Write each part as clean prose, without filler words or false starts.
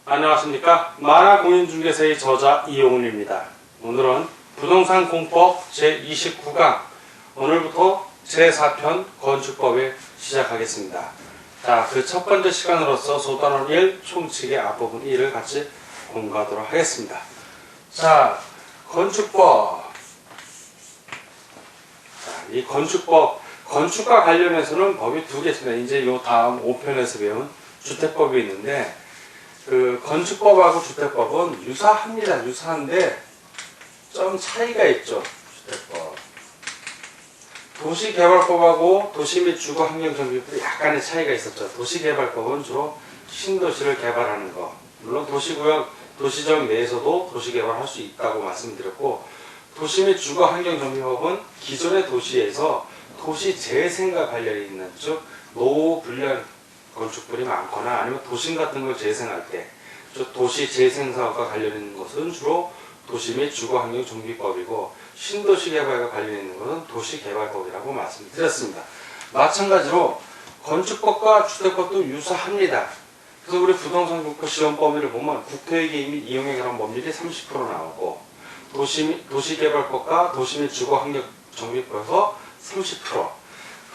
안녕하십니까. 만화공인중개사의 저자 이용훈입니다. 오늘은 부동산 공법 제29강 오늘부터 제4편 건축법에 시작하겠습니다. 자, 그 첫 번째 시간으로서 소단원 1 총칙의 앞부분 1을 같이 공부하도록 하겠습니다. 자, 건축법. 자, 이 건축법, 건축과 관련해서는 법이 두 개 있습니다. 이제 요 다음 5편에서 배운 주택법이 있는데, 그 건축법하고 주택법은 유사합니다. 유사한데 좀 차이가 있죠. 주택법. 도시개발법하고 도시 및 주거환경정비법이 약간의 차이가 있었죠. 도시개발법은 주로 신도시를 개발하는 거. 물론 도시구역, 도시정 내에서도 도시개발할 수 있다고 말씀드렸고, 도시 및 주거환경정비법은 기존의 도시에서 도시 재생과 관련이 있는, 즉 노후 불량 건축물이 많거나 아니면 도심 같은 걸 재생할 때, 도시 재생 사업과 관련 있는 것은 주로 도시 및 주거환경 정비법이고, 신도시 개발과 관련 있는 것은 도시개발법이라고 말씀드렸습니다. 마찬가지로 건축법과 주택법도 유사합니다. 그래서 우리 부동산 국가 시험 범위를 보면 국토의 개입 및 이용에 관한 법률이 30% 나오고, 도시개발법과 도시 및 주거환경 정비법에서 30%,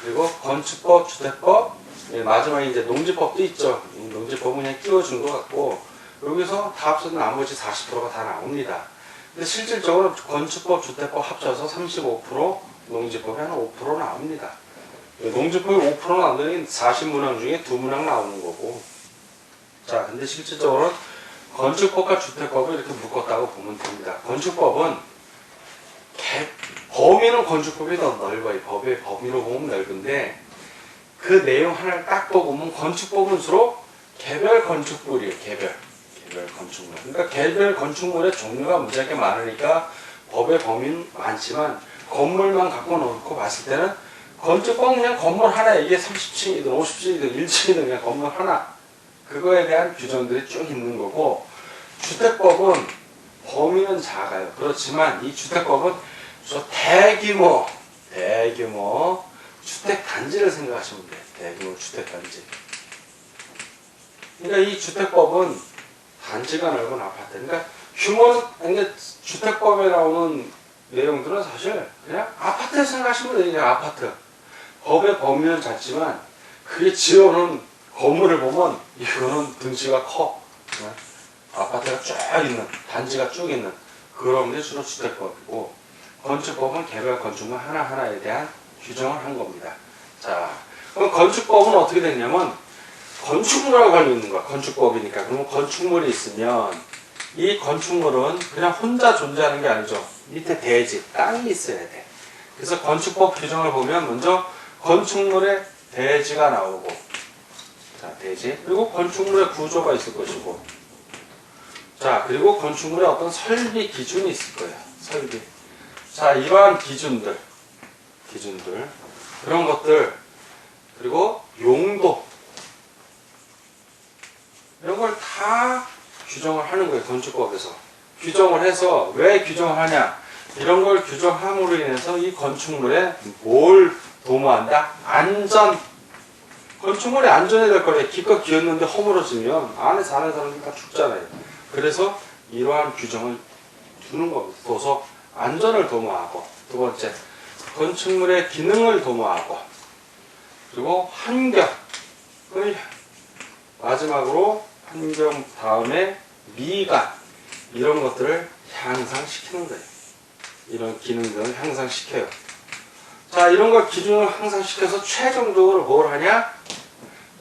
그리고 건축법, 주택법, 마지막에 이제 농지법도 있죠. 이 농지법은 그냥 끼워준 것 같고, 여기서 다 합쳐서 나머지 40%가 다 나옵니다. 근데 실질적으로 건축법, 주택법 합쳐서 35%, 농지법이 한 5% 나옵니다. 농지법이 5% 나오면 40문항 중에 2문항 나오는 거고. 자, 근데 실질적으로 건축법과 주택법을 이렇게 묶었다고 보면 됩니다. 건축법은 범위는 건축법이 더 넓어요. 법의 범위로 보면 넓은데, 그 내용 하나를 딱 보고 보면 건축법은 주로 개별 건축물이에요. 개별 건축물. 그러니까 개별 건축물의 종류가 무지하게 많으니까 법의 범위는 많지만 건물만 갖고 놓고 봤을 때는 건축법은 그냥 건물 하나, 이게 30층이든 50층이든 1층이든 그냥 건물 하나, 그거에 대한 규정들이 쭉 있는 거고, 주택법은 범위는 작아요. 그렇지만 이 주택법은 대규모 주택단지를 생각하시면 돼요. 대규모 주택단지. 그러니까 이 주택법은 단지가 넓은 아파트. 그러니까 그러니까 주택법에 나오는 내용들은 사실 그냥 아파트 생각하시면 돼요. 그냥 아파트. 법의 범위는 작지만 그게 지어놓은 건물을 보면 이거는 등치가 커. 아파트가 쭉 있는, 단지가 쭉 있는 그런 게 주로 주택법이고, 건축법은 개별 건축물 하나하나에 대한 규정을 한 겁니다. 자, 그럼 건축법은 어떻게 되냐면, 건축물하고 관련 있는 거야. 건축법이니까. 그러면 건축물이 있으면 이 건축물은 그냥 혼자 존재하는 게 아니죠. 밑에 대지, 땅이 있어야 돼. 그래서 건축법 규정을 보면 먼저 건축물의 대지가 나오고, 자, 대지. 그리고 건축물의 구조가 있을 것이고, 자, 그리고 건축물의 어떤 설비 기준이 있을 거예요. 설비. 자, 이러한 기준들, 그런 것들, 그리고 용도, 이런 걸 다 규정을 하는 거예요. 건축법에서. 규정을 해서 왜 규정을 하냐? 이런 걸 규정함으로 인해서 이 건축물에 뭘 도모한다? 안전. 건축물이 안전해야 될 거예요. 기껏 기었는데 허물어지면 안에 사는 사람들 다 죽잖아요. 그래서 이러한 규정을 두는 겁니다. 둬서 안전을 도모하고, 두 번째, 건축물의 기능을 도모하고, 그리고 환경을, 마지막으로 환경 다음에 미관, 이런 것들을 향상시키는 거예요. 이런 기능들을 향상시켜요. 자, 이런 걸 기준을 향상시켜서 최종적으로 뭘 하냐?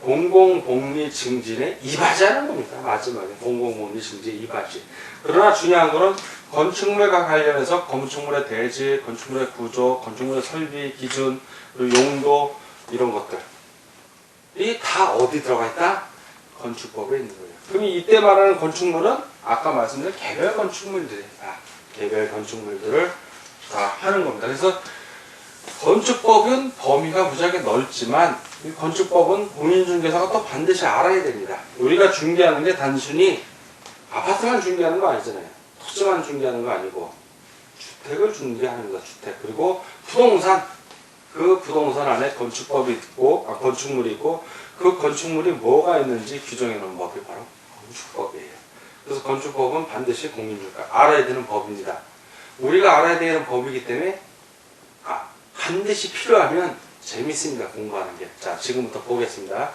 공공복리 증진에 이바지하는 겁니다. 마지막에 공공복리 증진에 이바지. 그러나 중요한 거는 건축물과 관련해서 건축물의 대지, 건축물의 구조, 건축물의 설비 기준, 그리고 용도, 이런 것들이 다 어디 들어가 있다? 건축법에 있는 거예요. 그럼 이때 말하는 건축물은 아까 말씀드린 개별 건축물들이에요. 개별 건축물들을 다 하는 겁니다. 그래서 건축법은 범위가 무지하게 넓지만, 이 건축법은 공인중개사가 또 반드시 알아야 됩니다. 우리가 중개하는 게 단순히 아파트만 중개하는 거 아니잖아요. 토지만 중개하는 거 아니고 주택을 중개하는 거다. 주택. 그리고 부동산, 그 부동산 안에 건축법이 있고, 건축물이 있고, 그 건축물이 뭐가 있는지 규정해 놓은 법이 바로 건축법이에요. 그래서 건축법은 반드시 공인중개가 알아야 되는 법입니다. 우리가 알아야 되는 법이기 때문에 반드시 필요하면 재밌습니다. 공부하는 게. 자, 지금부터 보겠습니다.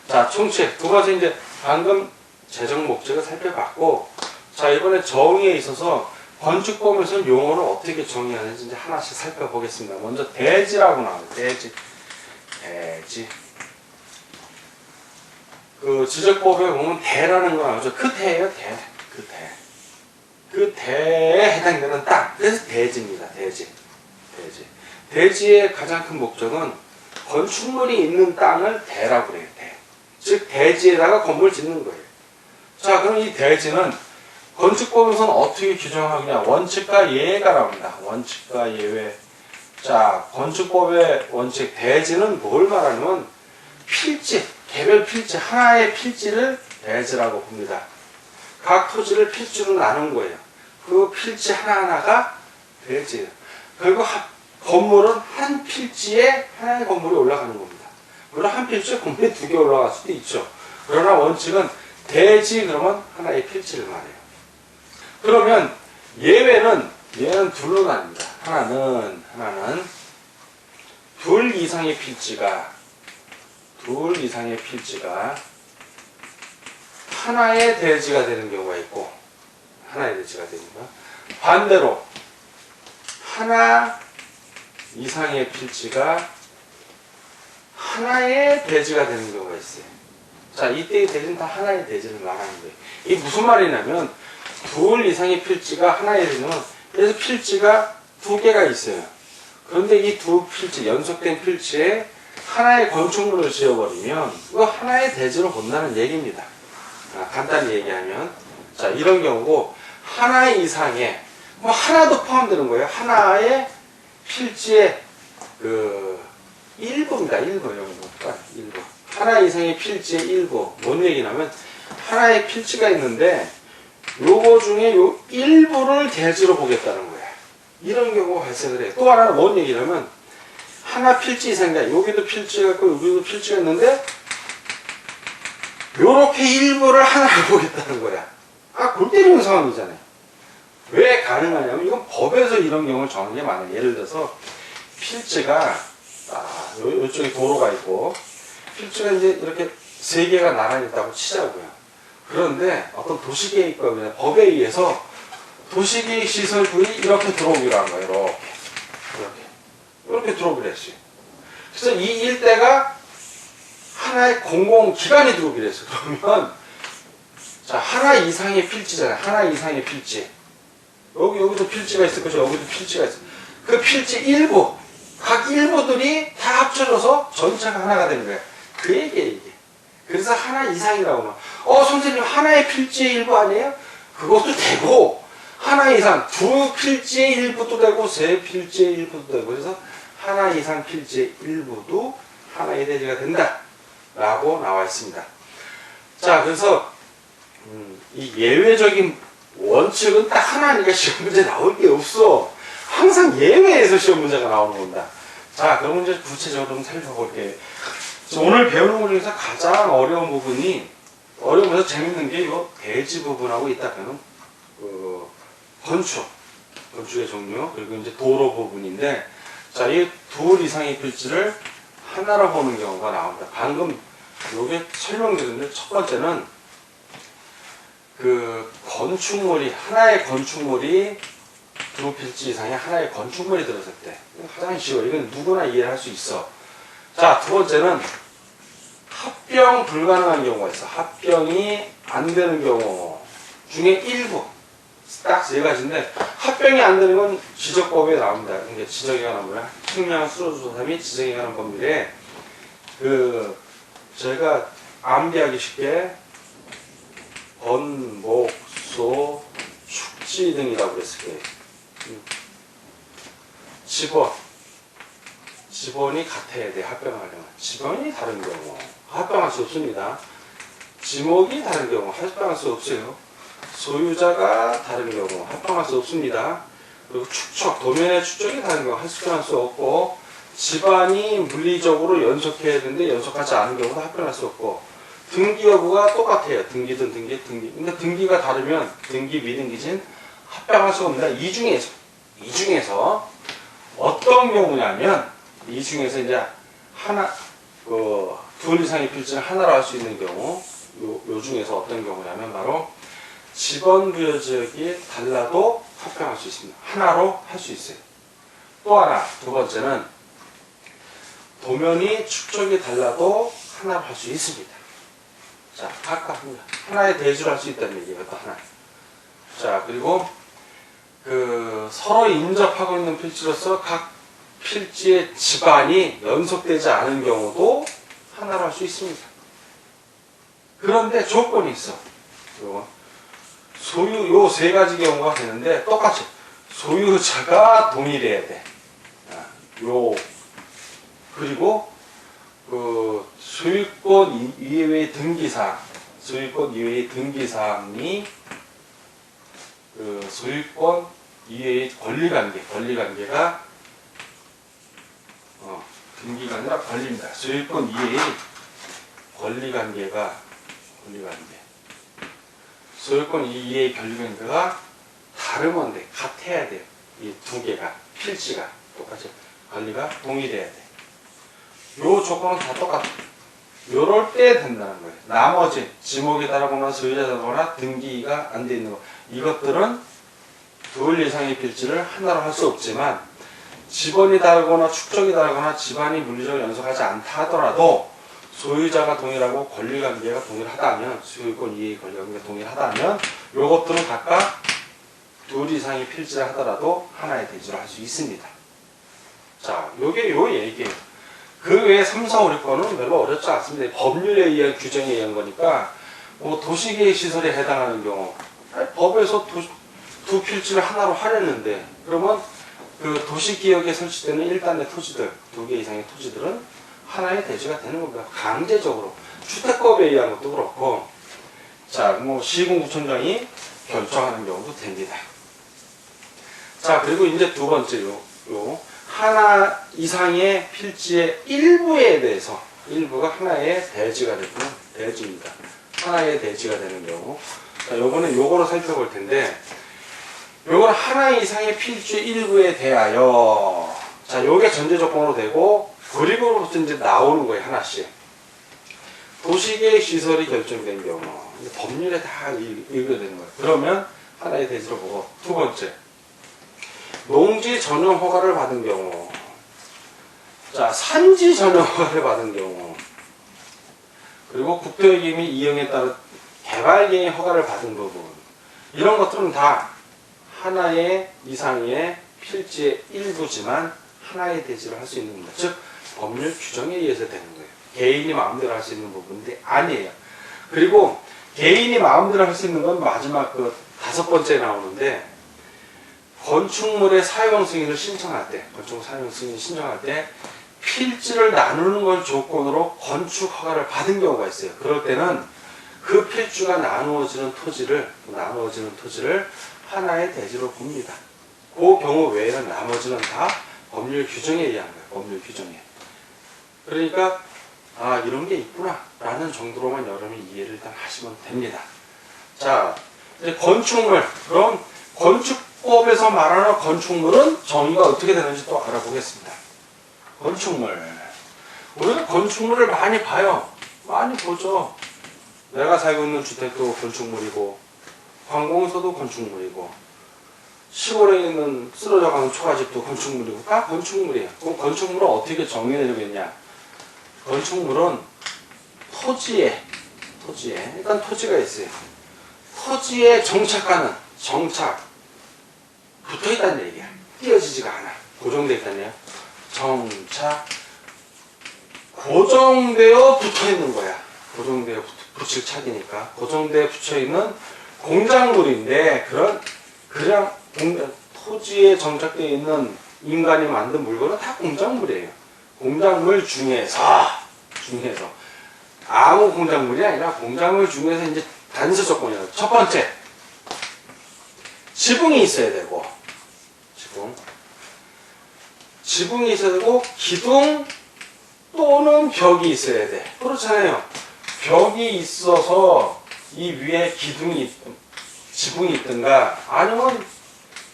자, 총칙. 두 가지 이제 방금 재정 목적을 살펴봤고, 자, 이번에 정의에 있어서 건축법에서 용어를 어떻게 정의하는지 이제 하나씩 살펴보겠습니다. 먼저 대지라고 나와요. 대지. 그 지적법에 보면 대라는 거 나오죠. 그 대예요, 대. 그 대. 그 대에 해당되는 땅. 그래서 대지입니다. 대지. 대지의 가장 큰 목적은 건축물이 있는 땅을 대라고 그래요. 대. 즉 대지에다가 건물을 짓는 거예요. 자, 그럼 이 대지는 건축법에서는 어떻게 규정하느냐? 원칙과 예외가 나옵니다. 원칙과 예외. 자, 건축법의 원칙 대지는 뭘 말하냐면 필지, 개별 필지, 하나의 필지를 대지라고 봅니다. 각 토지를 필지로 나눈 거예요. 그 필지 하나하나가 대지예요. 그리고 건물은 한 필지에 하나의 건물이 올라가는 겁니다. 물론 한 필지에 건물이 두 개 올라갈 수도 있죠. 그러나 원칙은 대지 그러면 하나의 필지를 말해요. 그러면 예외는 둘로 나뉩니다. 하나는 둘 이상의 필지가 하나의 대지가 되는 경우가 있고, 반대로 하나 이상의 필지가 하나의 대지가 되는 경우가 있어요. 자, 이때의 대지는 다 하나의 대지를 말하는 거예요. 이게 무슨 말이냐면 둘 이상의 필지가 하나의 대지면, 그래서 필지가 두 개가 있어요. 그런데 이 두 필지, 연속된 필지에 하나의 건축물을 지어버리면 이거 하나의 대지로 본다는 얘기입니다. 간단히 얘기하면, 자, 이런 경우고 하나 이상의 뭐 하나도 포함되는 거예요. 하나의 필지의 그 일부입니다. 일부. 하나 이상의 필지의 일부. 뭔 얘기냐면 하나의 필지가 있는데 요거 중에 요 일부를 대지로 보겠다는 거예요. 이런 경우가 발생을 해요. 또 하나는 뭔 얘기냐면 하나 필지 이상이다. 여기도 필지가 있고 여기도 필지가 있는데 요렇게 일부를 하나를 보겠다는 거야. 골 때리는 상황이잖아요. 왜 가능하냐면 이건 법에서 이런 경우를 정하는 게 많아요. 예를 들어서 필지가 요쪽에 도로가 있고 필지가 이제 이렇게 세 개가 나란히 있다고 치자고요. 그런데 어떤 도시계획법이나 법에 의해서 도시계획 시설들이 이렇게 들어오기로 한 거예요. 이렇게 들어오기로 했어요. 그래서 이 일대가 하나의 공공기관이 들어오기로 했어요. 그러면 자, 하나 이상의 필지잖아요. 하나 이상의 필지. 여기도 필지가 있을 것이고 여기도 필지가 있어요. 그 필지 일부, 각 일부들이 다 합쳐져서 전체가 하나가 되는 거예요. 그 얘기예요, 이게. 그래서 하나 이상이라고 하면 선생님 하나의 필지의 일부 아니에요? 그것도 되고 하나 이상 두 필지의 일부도 되고 세 필지의 일부도 되고 그래서 하나 이상 필지의 일부도 하나의 대지가 된다 라고 나와 있습니다. 자, 그래서 이 예외적인 원칙은 딱 하나니까 시험 문제 나올 게 없어. 항상 예외에서 시험 문제가 나오는 겁니다. 자, 그럼 이제 구체적으로 좀 살펴볼게요. 오늘 배우는 것 중에서 가장 어려운 부분이, 어려우면서 재밌는 게 이 대지 부분하고 있다면 건축의 종류, 그리고 이제 도로 부분인데, 자, 이 둘 이상의 필지를 하나로 보는 경우가 나옵니다. 방금 요게 설명드렸는데, 첫 번째는 그 건축물이, 하나의 건축물이 두 필지 이상의 하나의 건축물이 들어섰을 때, 가장 쉬워. 이건 누구나 이해를 할 수 있어. 자, 두 번째는 합병 불가능한 경우가 있어. 합병이 안 되는 경우 중에 일부. 딱 세 가지인데, 합병이 안 되는 건 지적법에 나옵니다. 이게 지적에 관한 뭐야? 측량 수로조사 및 지적에 관한 법률에, 저희가 암기하기 쉽게, 번목소, 축지 등이라고 그랬을 거예요. 지번이 같아야 돼, 합병하려면. 지번이 다른 경우 합병할 수 없습니다. 지목이 다른 경우 합병할 수 없어요. 소유자가 다른 경우 합병할 수 없습니다. 그리고 축척, 도면의 축척이 다른 경우 합병할 수 없고, 집안이 물리적으로 연속해야 되는데 연속하지 않은 경우도 합병할 수 없고, 등기 여부가 똑같아요. 등기든 등기. 근데 등기가 다르면 등기 미등기진 합병할 수 없습니다. 이 중에서 어떤 경우냐면, 이 중에서 이제 둘 이상의 필지를 하나로 할 수 있는 경우, 요 중에서 어떤 경우냐면 바로 지번 부여 지역이 달라도 합병할 수 있습니다. 하나로 할 수 있어요. 또 하나, 두 번째는 도면이 축적이 달라도 하나로 할 수 있습니다. 자, 각각 하나의 대지로 할 수 있다는 얘기예요. 또 하나. 자, 그리고 서로 인접하고 있는 필지로서 각 필지의 집안이 연속되지 않은 경우도 하나로 할 수 있습니다. 그런데 조건이 있어. 소유, 요 세 가지 경우가 되는데 똑같이 소유자가 동일해야 돼. 그리고 소유권 이외의 등기사항이 소유권 이외의 권리관계가 등기가 아니라 권리입니다. 소유권 이외의 소유권 이외의 권리관계가 다르면 돼. 같아야 돼요. 이 두 개가 필지가 똑같이 권리가 동일해야 돼. 요 조건은 다 똑같아. 요럴 때 된다는 거예요. 나머지 지목이 다르거나 소유자 다르거나 등기가 안 돼 있는 거, 이것들은 둘 이상의 필지를 하나로 할 수 없지만, 지번이 다르거나 축적이 다르거나 집안이 물리적으로 연속하지 않다 하더라도 소유자가 동일하고 권리관계가 동일하다면, 소유권 이해의 권리관계가 동일하다면 요것들은 각각 둘 이상의 필지를 하더라도 하나의 대지로 할 수 있습니다. 자, 요게 요 얘기예요. 그 외에 3, 4, 5, 6번은 별로 어렵지 않습니다. 법률에 의한 규정에 의한 거니까, 도시계획 시설에 해당하는 경우, 법에서 두 필지를 하나로 하려는데, 그러면 그 도시기역에 설치되는 1단의 토지들, 2개 이상의 토지들은 하나의 대지가 되는 겁니다. 강제적으로. 주택법에 의한 것도 그렇고, 자, 시군구청장이 결정하는 경우도 됩니다. 자, 그리고 이제 두 번째로, 하나 이상의 필지의 일부에 대해서, 일부가 하나의 대지가 되고, 대지입니다. 하나의 대지가 되는 경우. 자, 요거는 요거로 살펴볼 텐데, 요거는 하나 이상의 필지의 일부에 대하여, 자, 요게 전제 조건으로 되고, 그리고부터 이제 나오는 거예요, 하나씩. 도시계획 시설이 결정된 경우, 법률에 다 읽어야 되는 거예요. 그러면 하나의 대지로 보고, 두 번째. 농지 전용 허가를 받은 경우, 자, 산지 전용 허가를 받은 경우, 그리고 국토유기 및 이용에 따른 개발계획 허가를 받은 부분, 이런 것들은 다 하나의 이상의 필지의 일부지만 하나의 대지를 할 수 있는 겁니다. 즉, 법률 규정에 의해서 되는 거예요. 개인이 마음대로 할 수 있는 부분인데 아니에요. 그리고 개인이 마음대로 할 수 있는 건 마지막 다섯 번째 나오는데, 건축물의 사용 승인을 신청할 때, 건축물 사용 승인 신청할 때 필지를 나누는 걸 조건으로 건축 허가를 받은 경우가 있어요. 그럴 때는 그 필지가 나누어지는 토지를 하나의 대지로 봅니다. 그 경우 외에는 나머지는 다 법률 규정에 의한 거예요. 법률 규정에. 그러니까 이런 게 있구나 라는 정도로만 여러분이 이해를 일단 하시면 됩니다. 자, 이제 건축물. 그럼 건축법에서 말하는 건축물은 정의가 어떻게 되는지 또 알아보겠습니다. 건축물. 우리는 건축물을 많이 봐요. 많이 보죠. 내가 살고 있는 주택도 건축물이고, 관공서도 건축물이고, 시골에 있는 쓰러져가는 초가집도 건축물이고, 다 건축물이에요. 그럼 건축물을 어떻게 정의내려겠냐? 건축물은 토지에 일단 토지가 있어요. 토지에 정착 붙어있다는 얘기야. 띄어지지가 않아. 고정되어 있다는 얘기야. 정착 고정되어 붙어있는 거야. 고정되어 붙일 착이니까. 고정되어 붙여있는 공작물인데, 그냥 토지에 정착되어 있는 인간이 만든 물건은 다 공작물이에요. 공작물 중에서 아무 공작물이 아니라 공작물 중에서 이제 단서 조건이에요. 첫 번째, 지붕이 있어야 되고, 지붕이 있어야 되고 기둥 또는 벽이 있어야 돼. 그렇잖아요. 벽이 있어서 이 위에 지붕이 있든가 아니면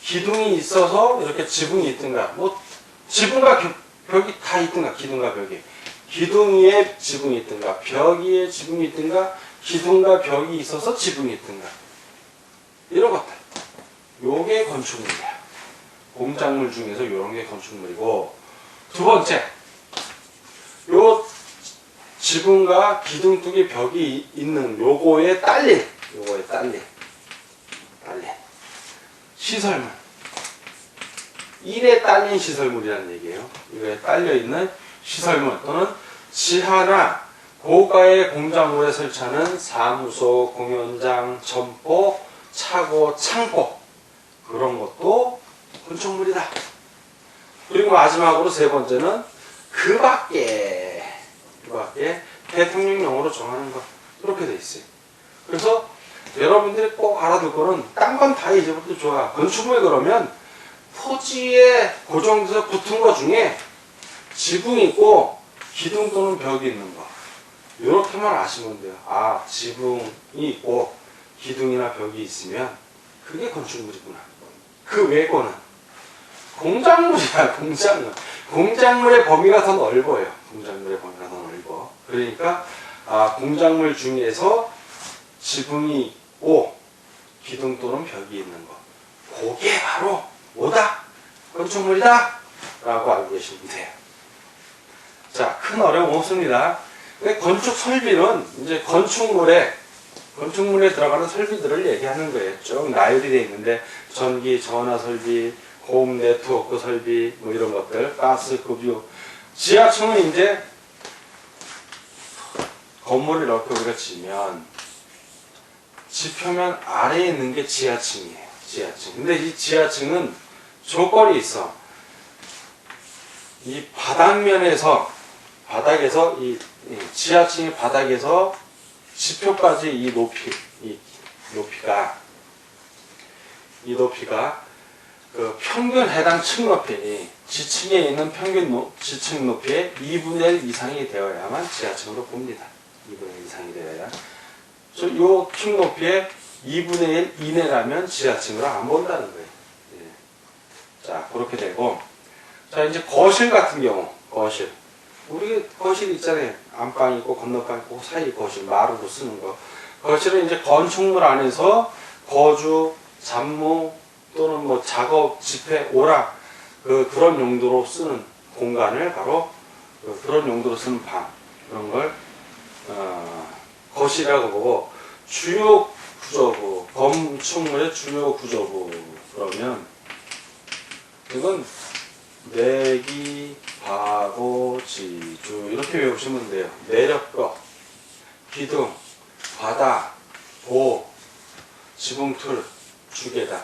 기둥이 있어서 이렇게 지붕이 있든가 뭐 지붕과 벽이 다 있든가 기둥과 벽이 기둥 위에 지붕이 있든가 벽 위에 지붕이 있든가 기둥과 벽이 있어서 지붕이 있든가 이런 것들 요게 건축물이야. 공작물 중에서 요런 게 건축물이고 두 번째 요 지붕과 기둥 쪽에 벽이 있는 요거에 딸린 시설물 일에 딸린 시설물이라는 얘기예요. 이거에 딸려있는 시설물 또는 지하나 고가의 공작물에 설치하는 사무소, 공연장, 점포, 차고, 창고 그런 것도 건축물이다. 그리고 마지막으로 세 번째는 그 밖에 대통령령으로 정하는 것 이렇게 돼 있어요. 그래서 여러분들이 꼭 알아둘 거는 딴 건 다 이제부터 좋아. 건축물 그러면 토지에 고정돼서 붙은 것 중에 지붕 있고 기둥 또는 벽이 있는 거 이렇게만 아시면 돼요. 아 지붕이 있고 기둥이나 벽이 있으면 그게 건축물이구나. 그 외 거는 공작물이야. 공작물의 범위가 더 넓어요. 공작물의 범위가 더 넓어. 그러니까 공작물 중에서 지붕이 있고 기둥 또는 벽이 있는 거 그게 바로 뭐다? 건축물이다 라고 알고 계시면 돼요. 자, 큰 어려움 없습니다. 건축 설비는 이제 건축물에 들어가는 설비들을 얘기하는 거예요. 쭉 나열이 되어 있는데 전기, 전화 설비, 홈 네트워크 설비 뭐 이런 것들, 가스 급유. 지하층은 이제 건물을 이렇게 우리가 지면 지표면 아래에 있는 게 지하층이에요. 지하층. 근데 이 지하층은 조건이 있어. 이 바닥에서 이 지하층의 바닥에서 지표까지 이 높이가 그 평균 해당 층 높이, 지층에 있는 평균 지층 높이의 2분의 1 이상이 되어야만 지하층으로 봅니다. 2분의 1 이상이 되어야. 요 층 높이의 2분의 1 이내라면 지하층으로 안 본다는 거예요. 예. 자, 그렇게 되고. 자, 이제 거실 같은 경우, 우리 거실 있잖아요. 안방 있고, 건너방 있고, 사이 거실, 마루로 쓰는 거. 거실은 이제 건축물 안에서 거주, 잡무, 또는 뭐 작업, 집회, 오락, 그런 용도로 쓰는 공간을 바로, 그런 용도로 쓰는 방, 그런 걸, 거실이라고 보고, 주요 구조부, 건축물의 주요 구조부, 그러면, 이건 내기, 바고, 지주, 이렇게 외우시면 돼요. 내력벽, 기둥, 바닥, 보, 지붕틀, 주계단,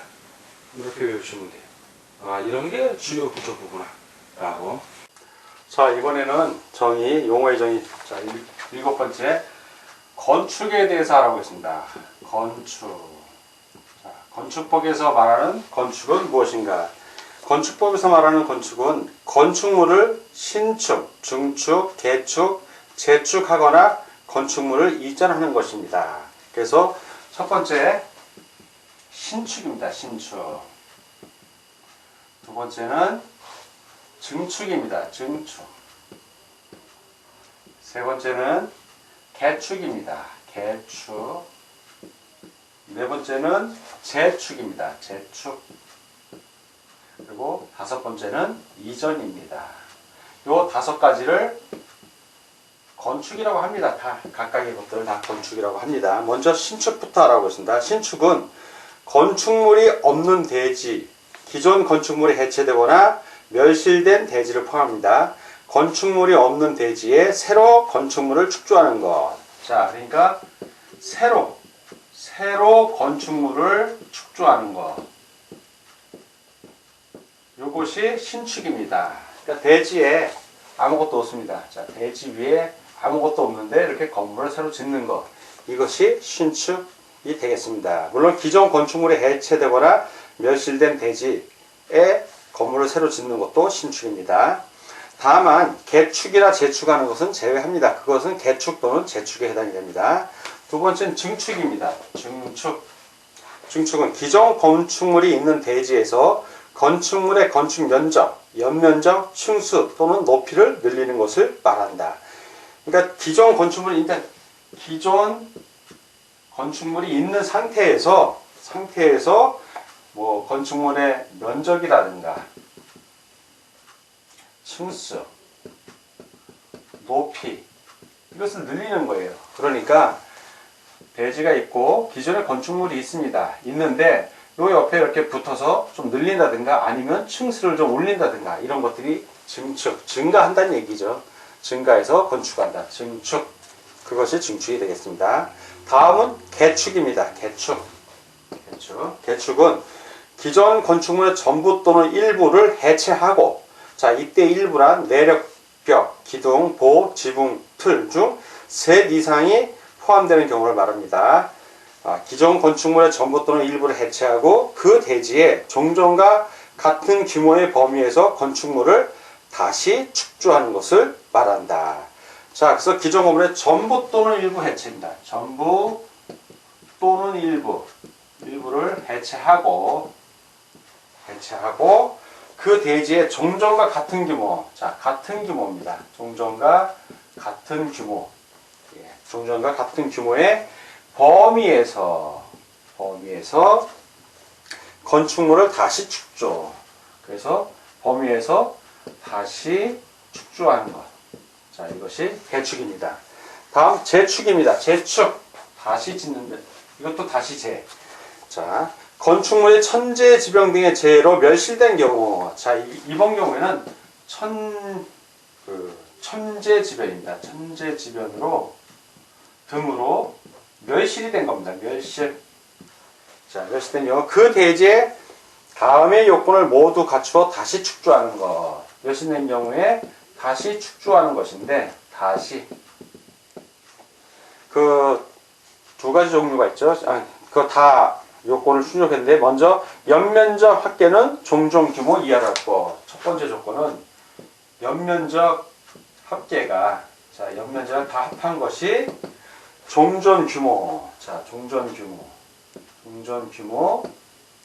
이렇게 외우시면 돼요. 이런 게 주요 구조부구나 라고. 자, 이번에는 용어의 정의. 자, 7번째 건축에 대해서 알아보겠습니다. 건축. 자, 건축법에서 말하는 건축은 무엇인가? 건축법에서 말하는 건축은 건축물을 신축, 중축, 개축, 재축하거나 건축물을 이전하는 것입니다. 그래서 첫 번째 신축입니다. 신축. 두 번째는 증축입니다. 증축. 세 번째는 개축입니다. 개축. 네 번째는 재축입니다. 재축. 그리고 다섯 번째는 이전입니다. 요 5가지를 건축이라고 합니다. 다 각각의 것들을 다 건축이라고 합니다. 먼저 신축부터 알아보겠습니다. 신축은 건축물이 없는 대지, 기존 건축물이 해체되거나 멸실된 대지를 포함합니다. 건축물이 없는 대지에 새로 건축물을 축조하는 것. 자, 그러니까 새로 건축물을 축조하는 것. 요것이 신축입니다. 그러니까 대지에 아무것도 없습니다. 자, 대지 위에 아무것도 없는데 이렇게 건물을 새로 짓는 것. 이것이 신축이 되겠습니다. 물론 기존 건축물이 해체되거나 멸실된 대지에 건물을 새로 짓는 것도 신축입니다. 다만 개축이나 재축하는 것은 제외합니다. 그것은 개축 또는 재축에 해당이 됩니다. 두 번째는 증축입니다. 증축은 기존 건축물이 있는 대지에서 건축물의 건축 면적, 연면적, 층수 또는 높이를 늘리는 것을 말한다. 그러니까 기존 건축물이 있는 상태에서 뭐 건축물의 면적이라든가 층수, 높이 이것을 늘리는 거예요. 그러니까 대지가 있고 기존의 건축물이 있는데 요 옆에 이렇게 붙어서 좀 늘린다든가 아니면 층수를 좀 올린다든가 이런 것들이 증가한다는 얘기죠. 증가해서 건축한다. 증축. 그것이 증축이 되겠습니다. 다음은 개축입니다. 개축은 기존 건축물의 전부 또는 일부를 해체하고, 자, 이때 일부란 내력벽, 기둥, 보, 지붕, 틀 중 셋 이상이 포함되는 경우를 말합니다. 기존 건축물의 전부 또는 일부를 해체하고 그 대지에 종전과 같은 규모의 범위에서 건축물을 다시 축조하는 것을 말한다. 자, 그래서 기존 건물의 전부 또는 일부 해체입니다. 전부 또는 일부를 해체하고 그 대지의 종전과 같은 규모, 자, 같은 규모입니다. 종전과 같은 규모, 종전과 같은 규모의 범위에서 건축물을 다시 축조. 그래서 범위에서 다시 축조하는 것. 자, 이것이 개축입니다. 다음 재축입니다. 재축. 다시 짓는데 이것도 다시 재. 자, 건축물이 천재지변 등의 재해로 멸실된 경우. 자, 이번 경우에는 천재지변입니다. 등으로 멸실이 된 겁니다. 멸실. 자, 멸실된 경우 그 대지에 다음의 요건을 모두 갖추어 다시 축조하는 것. 멸실된 경우에 다시 축조하는 것인데, 다시 그 두 가지 종류가 있죠. 그거 다 요건을 출력했는데, 먼저 연면적 합계는 종전 규모 이하로 할 것. 첫 번째 조건은 연면적 합계가, 자, 연면적을 다 합한 것이 종전 규모. 자, 종전 규모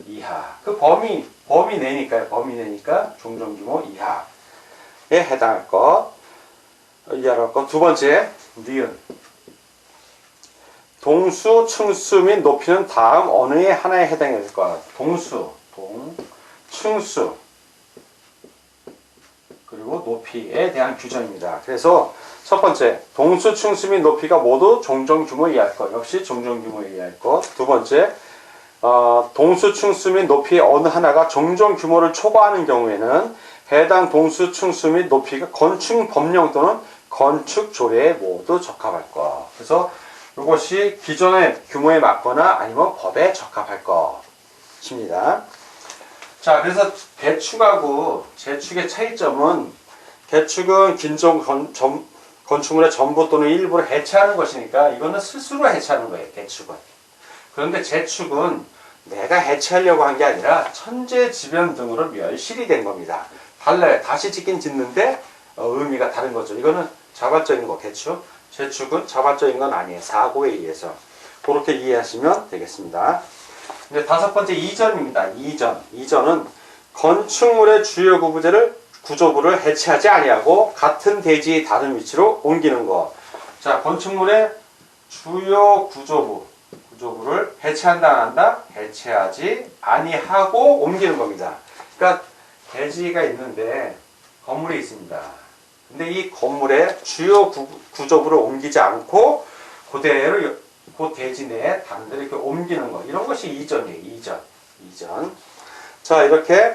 이하. 그 범위 내니까 종전 규모 이하에 해당할 것. 이하로 할 것. 두 번째, 니은. 동수, 층수 및 높이는 다음 어느 에 하나에 해당이 될 것. 층수, 그리고 높이에 대한 규정입니다. 그래서 첫 번째, 동수, 층수 및 높이가 모두 종전 규모 이하일 것. 역시 종전 규모 이하일 것. 두 번째, 동수, 층수 및 높이의 어느 하나가 종전 규모를 초과하는 경우에는 해당 동수, 층수 및 높이가 건축 법령 또는 건축 조례에 모두 적합할 것. 그래서 이것이 기존의 규모에 맞거나 아니면 법에 적합할 것입니다. 자, 그래서 개축하고 재축의 차이점은, 개축은 기존 건축물의 전부 또는 일부를 해체하는 것이니까 이거는 스스로 해체하는 거예요. 개축은. 그런데 재축은 내가 해체하려고 한 게 아니라 천재지변 등으로 멸실이 된 겁니다. 달라요. 다시 짓는데 의미가 다른 거죠. 이거는 자발적인 거, 개축. 재축은 자발적인 건 아니에요. 사고에 의해서. 그렇게 이해하시면 되겠습니다. 이제 다섯 번째, 이전입니다. 이전은 건축물의 주요 구조부를 해체하지 아니하고 같은 대지의 다른 위치로 옮기는 것. 자, 건축물의 주요 구조부를 해체한다 안 한다? 해체하지 아니하고 옮기는 겁니다. 그러니까 대지가 있는데 건물이 있습니다. 근데 이 건물의 주요 구조부를 옮기지 않고 그대로 그 대지 내에 다른 데로 이렇게 옮기는 것. 이런 것이 이전이에요. 이전. 자, 이렇게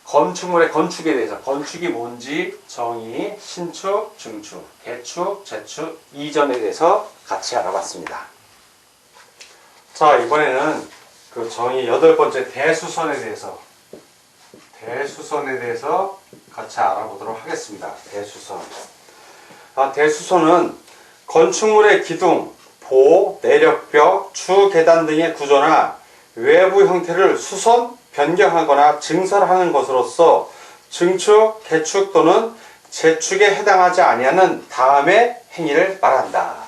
건축에 대해서, 건축이 뭔지 정의, 신축, 증축, 개축, 재축, 이전에 대해서 같이 알아봤습니다. 자, 이번에는 그 정의 8번째 대수선에 대해서 같이 알아보도록 하겠습니다. 대수선은 건축물의 기둥, 보, 내력벽, 주, 계단 등의 구조나 외부 형태를 수선 변경하거나 증설하는 것으로서 증축, 개축 또는 재축에 해당하지 아니하는 다음의 행위를 말한다.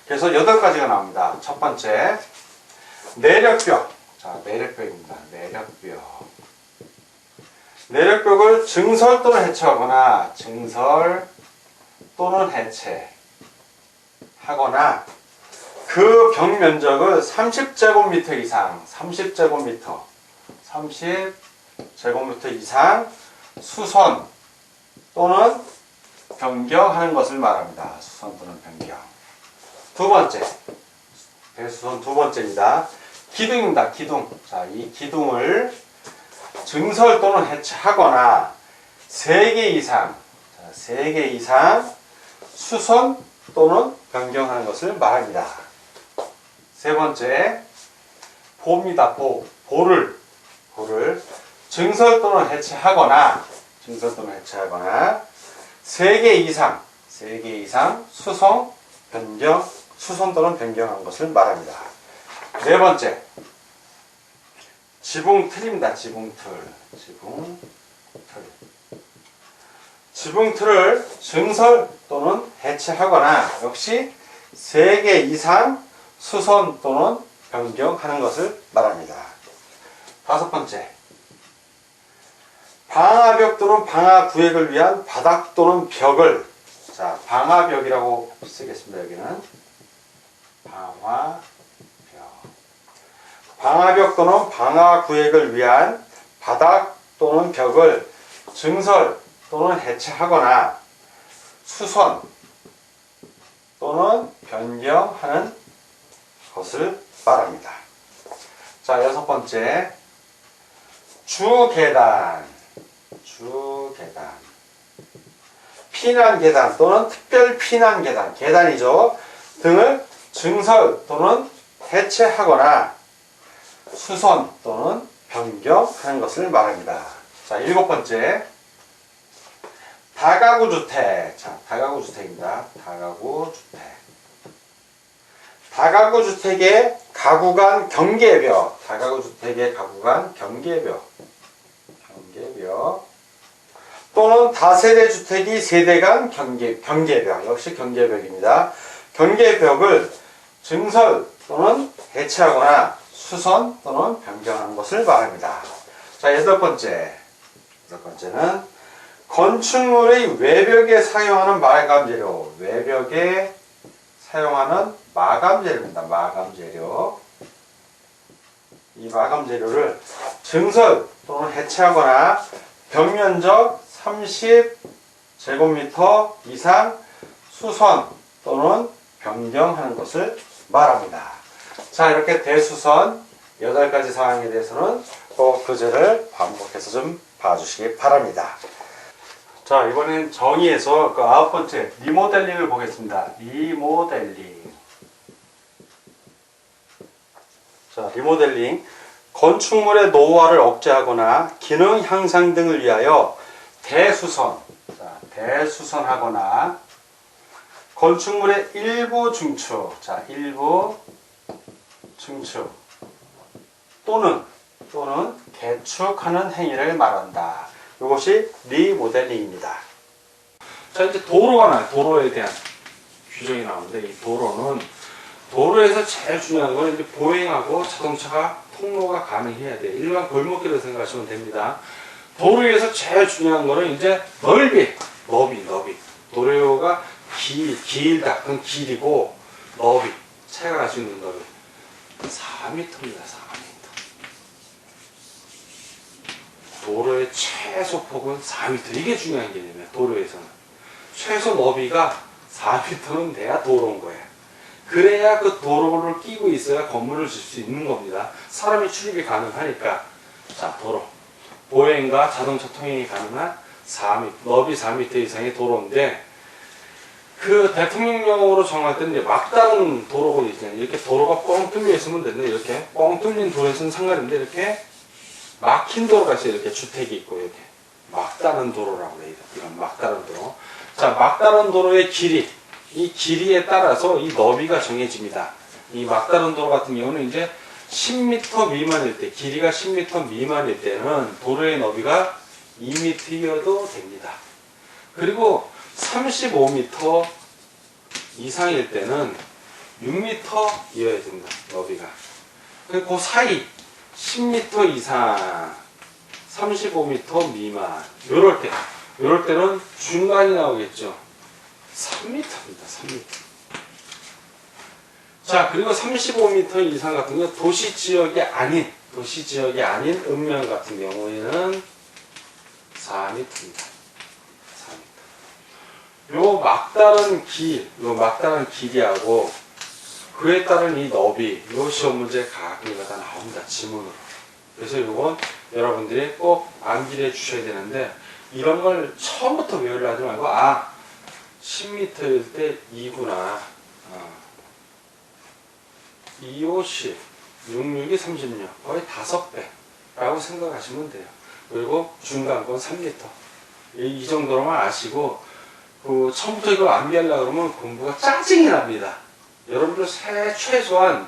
그래서 8가지가 나옵니다. 첫 번째, 내력벽. 자, 내력벽입니다. 내력벽. 내력벽을 증설 또는 해체하거나 증설 또는 해체하거나 그 벽 면적을 30제곱미터 이상 30제곱미터 이상 수선 또는 변경하는 것을 말합니다. 수선 또는 변경. 두 번째, 대수선 두 번째입니다. 기둥입니다. 기둥. 자, 이 기둥을 증설 또는 해체하거나 3개 이상, 3개 이상 수선 또는 변경하는 것을 말합니다. 세 번째, 보입니다. 보를 증설 또는 해체하거나 3개 이상 수선 또는 변경한 것을 말합니다. 네 번째, 지붕틀입니다. 지붕틀을 증설 또는 해체하거나 역시 3개 이상 수선 또는 변경하는 것을 말합니다. 다섯 번째, 방화벽 또는 방화구획을 위한 바닥 또는 벽을, 자, 방화벽이라고 쓰겠습니다. 여기는 방화벽 또는 방화구획을 위한 바닥 또는 벽을 증설 또는 해체하거나 수선 또는 변경하는 것을 말합니다. 자, 여섯 번째, 주계단, 피난계단 또는 특별 피난계단, 계단이죠. 등을 증설 또는 해체하거나 수선 또는 변경하는 것을 말합니다. 자, 일곱 번째, 다가구주택. 자, 다가구주택입니다. 다가구주택의 가구 간 경계벽. 또는 다세대 주택이 세대 간 경계벽. 역시 경계벽입니다. 경계벽을 증설 또는 해체하거나 수선 또는 변경하는 것을 말합니다. 자, 여덟 번째는 건축물의 외벽에 사용하는 마감재료. 마감재료입니다. 이 마감재료를 증설 또는 해체하거나 벽면적 30제곱미터 이상 수선 또는 변경하는 것을 말합니다. 자, 이렇게 대수선 8가지 사항에 대해서는 꼭 교재를 반복해서 좀 봐주시기 바랍니다. 자, 이번엔 정의에서 그 9번째 리모델링을 보겠습니다. 리모델링. 건축물의 노후화를 억제하거나 기능 향상 등을 위하여 대수선하거나 건축물의 일부 증축 또는 개축하는 행위를 말한다. 이것이 리모델링입니다. 자, 이제 도로가 나요. 도로에 대한 규정이 나오는데, 이 도로에서 제일 중요한 건 이제 보행하고 자동차가 통로가 가능해야 돼. 일반 골목길을 생각하시면 됩니다. 도로에서 제일 중요한 거는 이제 너비. 도로가 길다. 그건 길이고, 차가 갈 수 있는 너비. 4m입니다. 4m. 도로의 최소 폭은 4m. 이게 중요한 개념이에요. 도로에서는. 최소 너비가 4m는 돼야 도로인 거예요. 그래야 그 도로를 끼고 있어야 건물을 질 수 있는 겁니다. 사람이 출입이 가능하니까. 자, 도로. 보행과 자동차 통행이 가능한 4m, 너비 4m 이상의 도로인데, 그 대통령령으로 정할 때는 이제 막다른 도로가 있잖아요. 이렇게 도로가 뻥 뚫려 있으면 되는데, 이렇게 뻥 뚫린 도로에서는 상관없는데, 이렇게 막힌 도로가 있어요. 이렇게 주택이 있고, 이렇게. 막다른 도로라고 해요. 이런 막다른 도로. 자, 막다른 도로의 길이. 이 길이에 따라서 이 너비가 정해집니다. 이 막다른 도로 같은 경우는 이제 10m 미만일 때, 길이가 10m 미만일 때는 도로의 너비가 2m여도 됩니다. 그리고 35m 이상일 때는 6m여야 됩니다. 너비가. 그리고 그 사이 10m 이상, 35m 미만, 요럴 때는 중간이 나오겠죠. 3m입니다. 3m. 자, 그리고 35m 이상 같은 경우 도시 지역이 아닌 읍면 같은 경우에는 4m입니다. 4m. 요 막다른 길이하고 그에 따른 이 너비, 요 시험 문제 가끔가다 나옵니다. 지문으로. 그래서 요건 여러분들이 꼭 암기해 주셔야 되는데, 이런 걸 처음부터 외우려 하지 말고, 10m일 때 2구나. 2, 5, 10, 6, 6이 36, 거의 5배라고 생각하시면 돼요. 그리고 중간건 3m. 이 정도로만 아시고, 처음부터 이걸 암기하려고 그러면 공부가 짜증이 납니다. 여러분들 최소한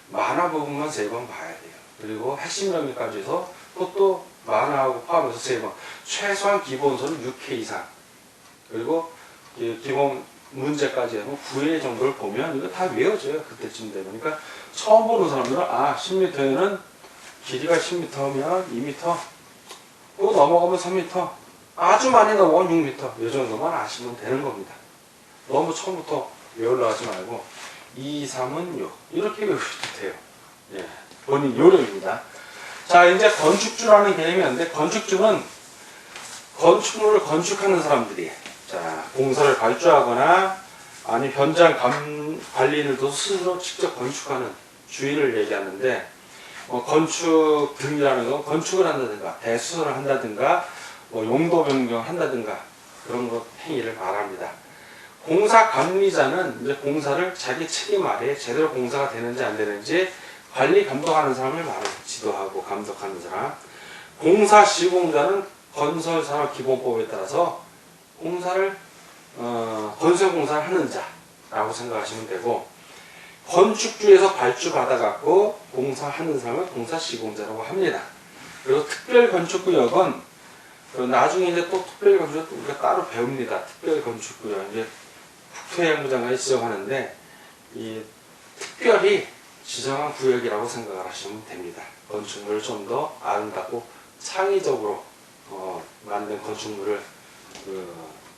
만화 부분만 3번 봐야 돼요. 그리고 핵심 영역까지 해서 또 만화하고 포함해서 3번. 최소한 기본서는 6회 이상. 그리고 기본 문제까지 하면 9회 정도를 보면 이거 다 외워져요. 그때쯤 되면. 그러니까 처음 보는 사람들은 10m에는 길이가 10m면 2m, 또 넘어가면 3m, 아주 많이 넘어가면 6m. 이 정도만 아시면 되는 겁니다. 너무 처음부터 외우려 하지 말고 2, 3은 6 이렇게 외우셔도 돼요. 예, 본인 요령입니다. 자, 이제 건축주라는 개념이 있는데, 건축주는 건축물을 건축하는 사람들이, 자, 공사를 발주하거나 아니 현장 관리인들도 스스로 직접 건축하는 주의를 얘기하는데, 건축 등이라는 건 건축을 한다든가 대수선을 한다든가 용도 변경을 한다든가 그런 것 행위를 말합니다. 공사 관리자는 이제 공사를 자기 책임 아래에 제대로 공사가 되는지 안 되는지 관리 감독하는 사람을 말합니다. 지도하고 감독하는 사람. 공사 시공자는 건설산업기본법에 따라서 공사를 건설 공사를 하는 자라고 생각하시면 되고, 건축주에서 발주 받아갖고 공사하는 사람을 공사 시공자라고 합니다. 그리고 특별건축구역은 나중에 이제 또 특별건축 우리가 따로 배웁니다. 특별건축구역 이제 국토해양부 장관이 지정하는데, 이 특별히 지정한 구역이라고 생각을 하시면 됩니다. 건축물을 좀 더 아름답고 창의적으로 만든 건축물을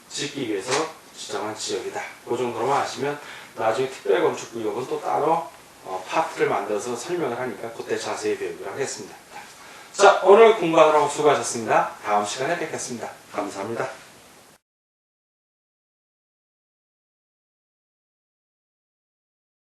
짓기 위해서 지정한 지역이다. 그 정도로만 아시면 나중에 특별건축구역은 또 따로 파트를 만들어서 설명을 하니까 그때 자세히 배우기로 하겠습니다. 자, 오늘 공부하느라고 수고하셨습니다. 다음 시간에 뵙겠습니다. 감사합니다.